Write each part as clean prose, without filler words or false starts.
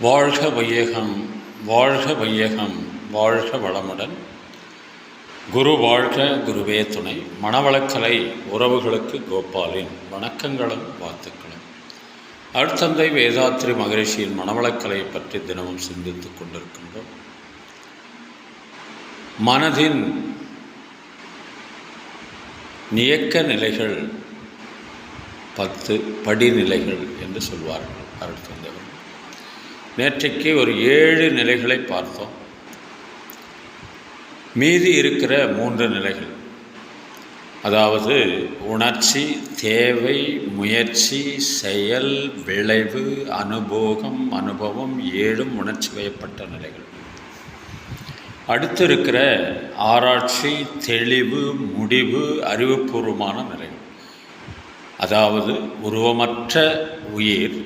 வாழ்க வையகம், வாழ்க வையகம், வாழ்க வளமுடன். குரு வாழ்க, குருவே துணை. மணவளக்கலை உறவுகளுக்கு கோபாலின் வணக்கங்களும் வாழ்த்துக்களும். அருட்தந்தை வேதாத்ரி மகரிஷியின் மணவளக்கலையை பற்றி தினமும் சிந்தித்துக் கொண்டிருக்கின்றோம். மனதின் நியக்க நிலைகள் 10 படிநிலைகள் என்று சொல்வார்கள் அருட்தந்தைவர். நேற்றைக்கு ஒரு 7 நிலைகளை பார்த்தோம். மீதி இருக்கிற 3 நிலைகள், அதாவது உணர்ச்சி, தேவை, முயற்சி, செயல், விளைவு, அனுபவம் 7 உணர்ச்சி வயப்பட்ட நிலைகள். அடுத்து இருக்கிற ஆராய்ச்சி, தெளிவு, முடிவு, அறிவுபூர்வமான நிலைகள். அதாவது உருவமற்ற உயிர்,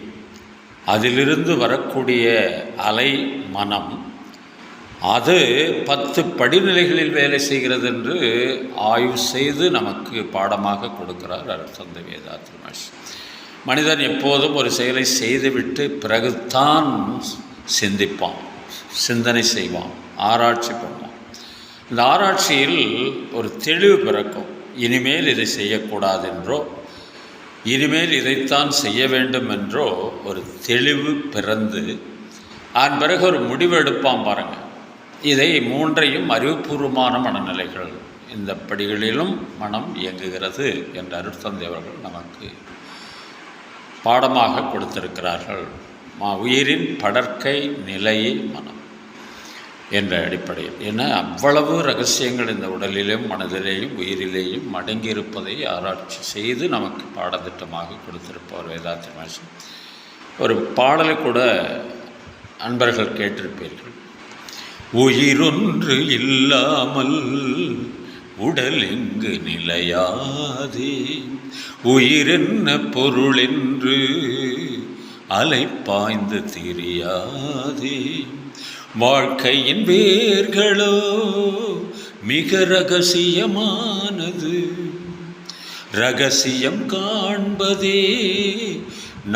அதிலிருந்து வரக்கூடிய அலை மனம், அது 10 படிநிலைகளில் வேலை செய்கிறது என்று ஆய்வு செய்து நமக்கு பாடமாக கொடுக்கிறார் அருட்தந்தை வேதாத்ரி மகரிஷி. மனிதன் எப்போதும் ஒரு செயலை செய்துவிட்டு பிறகுதான் சிந்திப்பான், சிந்தனை செய்வான், ஆராய்ச்சி பண்ணுவான். இந்த ஆராய்ச்சியில் ஒரு தெளிவு பிறக்கும். இனிமேல் இதை செய்யக்கூடாது என்றோ, இனிமேல் இதைத்தான் செய்ய வேண்டும் என்றோ ஒரு தெளிவு பிறந்து அதன் பிறகு ஒரு முடிவு எடுப்பான். பாருங்கள், இதை 3ஐயும் அறிவுபூர்வமான மனநிலைகள், இந்த படிகளிலும் மனம் இயங்குகிறது என்று அருட்தந்தை அவர்கள் நமக்கு பாடமாக கொடுத்திருக்கிறார்கள். உயிரின் படற்கை நிலையை மனம் என்ற அடிப்படையில். ஏன்னா அவ்வளவு ரகசியங்கள் இந்த உடலிலேயும் மனதிலேயும் உயிரிலேயும் அடங்கியிருப்பதை ஆராய்ச்சி செய்து நமக்கு பாடத்திட்டமாக கொடுத்திருப்பவர் வேதாத்ரி மகரிஷி. ஒரு பாடலை கூட அன்பர்கள் கேட்டிருப்பீர்கள். உயிரொன்று இல்லாமல் உடல் எங்கு நிலையாதே, உயிரென்ன பொருள் என்று அலைப்பாய்ந்து தெரியாதே, வாழ்க்கையின் வேர்களோ மிக ரகசியமானது, ரகசியம் காண்பதே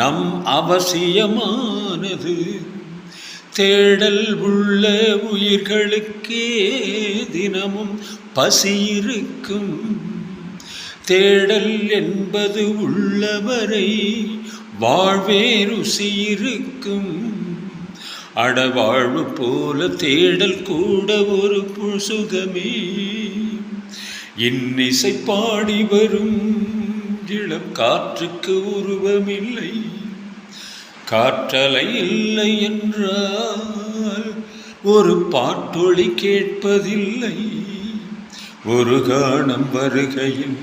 நம் அவசியமானது, தேடல் உள்ள உயிர்களுக்கே தினமும் பசியிருக்கும், தேடல் என்பது உள்ளவரை வாழ்வே ருசியிருக்கும், அடவாழ்வு போல தேடல் கூட ஒரு சுகமே, இன்னிசை பாடி வரும் இளம் காற்றுக்கு உருவமில்லை, காற்றலை இல்லை என்றால் ஒரு பாட்டொளி கேட்பதில்லை, ஒரு கானம் வருகையில்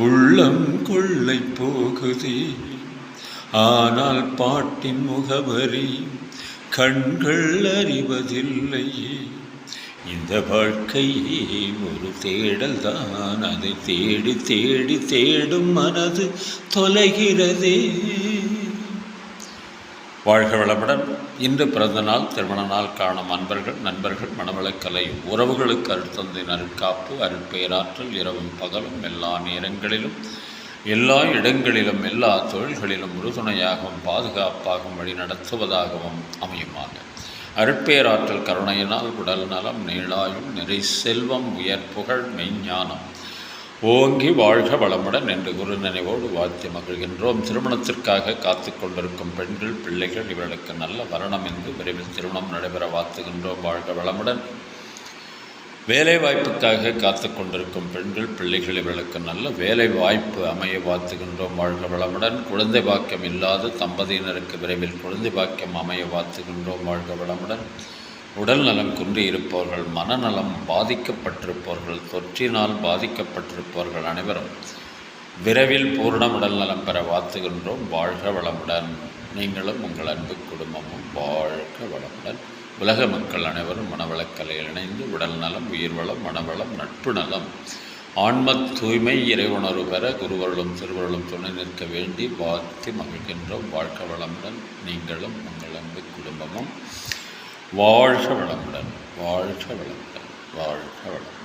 உள்ளம் கொள்ளை போகுதே, ஆனால் பாட்டின் முகவரி கண்கள் அறிவதில்லை, இந்த வாழ்க்கையே ஒரு தேடல் தான், அதை தேடி தேடி தேடும் மனது தொலைகிறதே. வாழ்க வளமுடன். இன்று பிறந்த நாள், திருமண நாள் காணும் அன்பர்கள், நண்பர்கள், மணவளக்கலை உறவுகளுக்கு அருட்தந்தை அருட்காப்பு, அருட்பெயராற்றல் இரவும் பகலும் எல்லா நேரங்களிலும் எல்லா இடங்களிலும் எல்லா தொழில்களிலும் உறுதுணையாகவும் பாதுகாப்பாகவும் வழி நடத்துவதாகவும் அமையுமாக. அருட்பெயராற்றல் கருணையினால் உடல் நலம், நீளாயும், நிறை செல்வம், உயர் புகழ், மெய்ஞானம் ஓங்கி வாழ்க வளமுடன் என்று குரு நினைவோடு வாழ்த்தி மகிழ்கின்றோம். திருமணத்திற்காக காத்து கொண்டிருக்கும் பெண்கள், பிள்ளைகள், இவர்களுக்கு நல்ல வரணம் என்று விரைவில் திருமணம் நடைபெற வாழ்த்துகின்றோம். வாழ்க வளமுடன். வேலை வாய்ப்புக்காக காத்து கொண்டிருக்கும் பெண்கள், பிள்ளைகள், இவர்களுக்கு நல்ல வேலை வாய்ப்பு அமைய வாழ்த்துகின்றோம். வாழ்க வளமுடன். குழந்தை பாக்கியம் இல்லாத தம்பதியினருக்கு விரைவில் குழந்தை பாக்கியம் அமைய வாழ்த்துகின்றோம். வாழ்க வளமுடன். உடல் நலம் குன்றி இருப்பவர்கள், மனநலம் பாதிக்கப்பட்டிருப்பவர்கள், தொற்றினால் பாதிக்கப்பட்டிருப்பவர்கள் அனைவரும் விரைவில் பூரண உடல் நலம் பெற வாழ்த்துகின்றோம். வாழ்க வளமுடன். நீங்களும் உங்கள் அன்பு குடும்பமும் வாழ்க வளமுடன். உலக மக்கள் அனைவரும் மனவளக்கலையில் இணைந்து உடல் நலம், உயிர் வளம், மனவளம், நட்பு நலம், ஆன்ம தூய்மை, இறைவுணர்வு பெற குருவர்களும் திருவர்களும் துணை நிற்க வேண்டி வாழ்த்தி மகிழ்கின்றோம். வாழ்க வளமுடன். நீங்களும் உங்கள் அன்பு குடும்பமும் வாழ்க வளமுடன். வாழ்க வளமுடன். வாழ்க வளமுடன்.